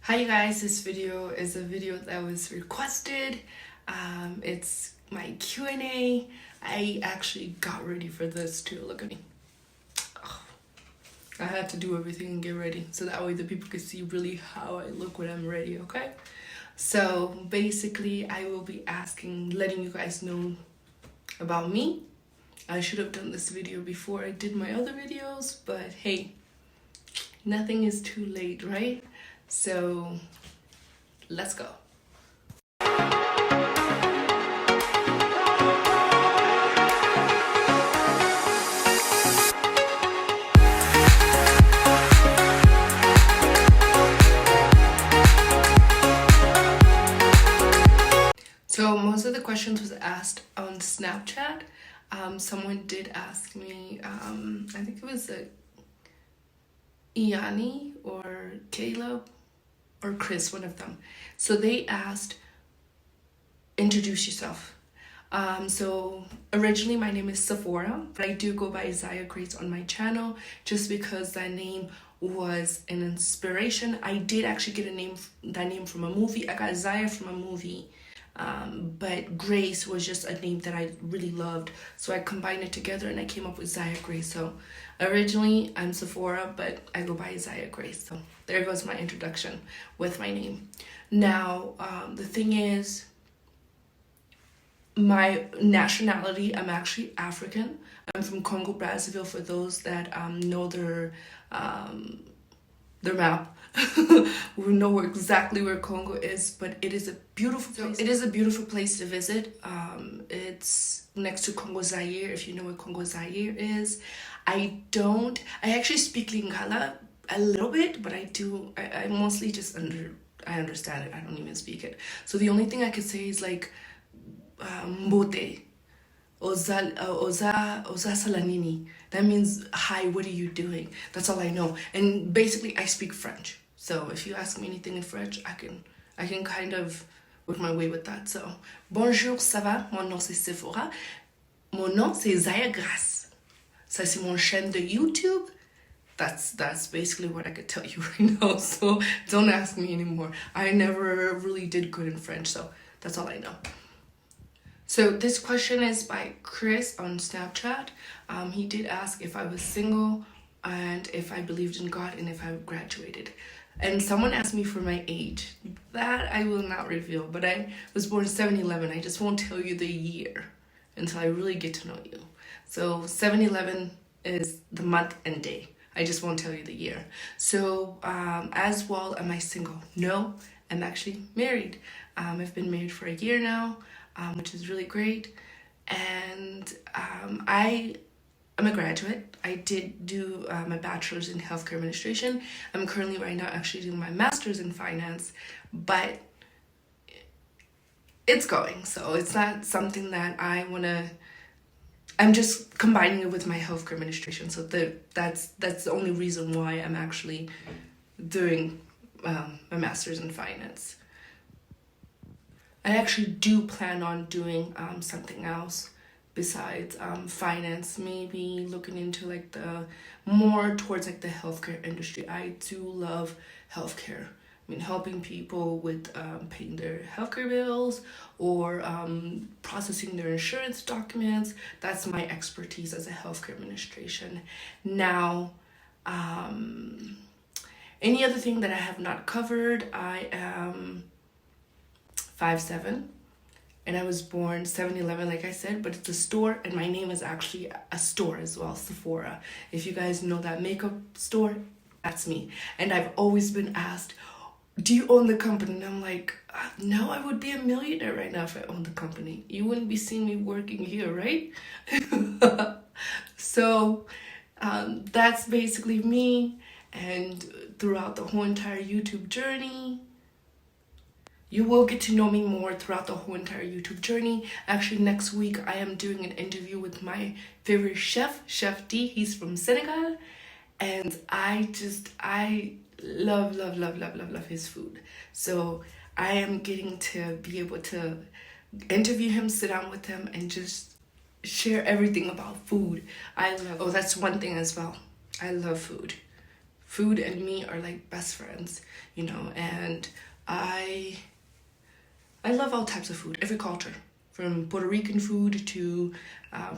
Hi you guys, this video is a video that was requested. It's my Q&A. I actually got ready for this too. Look at me. Oh, I had to do everything and get ready so that way the people could see really how I look when I'm ready, okay? So basically I will be letting you guys know about me. I should have done this video before I did my other videos, but hey, nothing is too late, right? So let's go. So most of the questions was asked on Snapchat. Someone did ask me, I think it was Iani or Caleb or Chris, one of them. So they asked, introduce yourself. So originally my name is Sephora, but I do go by ZayaGrace on my channel just because that name was an inspiration. I did actually get that name from a movie. I got Zaya from a movie. But Grace was just a name that I really loved, so I combined it together and I came up with ZayaGrace. So originally I'm Sephora, but I go by ZayaGrace. So there goes my introduction with my name. Now the thing is, my nationality, I'm actually African. I'm from Congo, Brazzaville, for those that know their map. We know exactly where Congo is, but it is a beautiful place. It is a beautiful place to visit. It's next to Congo Zaire, if you know where Congo Zaire is. I actually speak Lingala a little bit, but I mostly just I understand it. I don't even speak it. So the only thing I could say is like Mbote. Oza Salanini. That means, hi, what are you doing? That's all I know. And basically I speak French. So if you ask me anything in French, I can kind of work my way with that. So, bonjour, ça va? Mon nom c'est Sephora. Mon nom c'est ZayaGrace. Ça c'est mon chaîne de YouTube. That's basically what I could tell you right now. So don't ask me anymore. I never really did good in French, so that's all I know. So this question is by Chris on Snapchat. He did ask if I was single and if I believed in God and if I graduated. And someone asked me for my age. That I will not reveal, but I was born 7/11. I just won't tell you the year until I really get to know you. So 7/11 is the month and day. I just won't tell you the year. So as well, am I single? No, I'm actually married. I've been married for a year now. Which is really great, and I'm a graduate. I did do my bachelor's in healthcare administration. I'm currently right now actually doing my master's in finance, but it's going, so it's not something that I'm just combining it with my healthcare administration, so that's the only reason why I'm actually doing my master's in finance. I actually do plan on doing something else besides finance, maybe looking into like more towards like the healthcare industry. I do love healthcare. I mean, helping people with paying their healthcare bills or processing their insurance documents. That's my expertise as a healthcare administration. Now, any other thing that I have not covered, I am 5'7", and I was born 7/11, like I said, but it's a store, and my name is actually a store as well, Sephora. If you guys know that makeup store, that's me. And I've always been asked, do you own the company? And I'm like, no, I would be a millionaire right now if I owned the company. You wouldn't be seeing me working here, right? So that's basically me, and throughout the whole entire YouTube journey, you will get to know me more throughout the whole entire YouTube journey. Actually, next week, I am doing an interview with my favorite chef, Chef D. He's from Senegal. And I love his food. So I am getting to be able to interview him, sit down with him, and just share everything about food. That's one thing as well. I love food. food and me are like best friends, you know, and I love all types of food, every culture, from Puerto Rican food to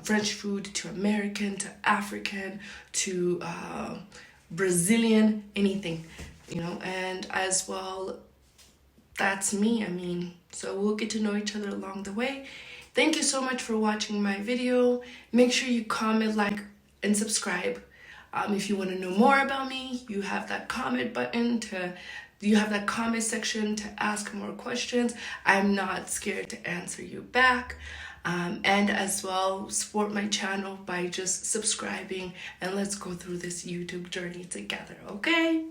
French food to American to African to Brazilian, anything, you know, and as well, that's me. I mean, so we'll get to know each other along the way. Thank you so much for watching my video. Make sure you comment, like, and subscribe. If you want to know more about me, you have that comment button you have that comment section to ask more questions. I'm not scared to answer you back. And as well, support my channel by just subscribing, and let's go through this YouTube journey together, okay?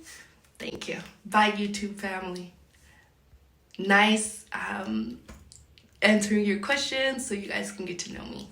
Thank you. Bye, YouTube family. Nice answering your questions so you guys can get to know me.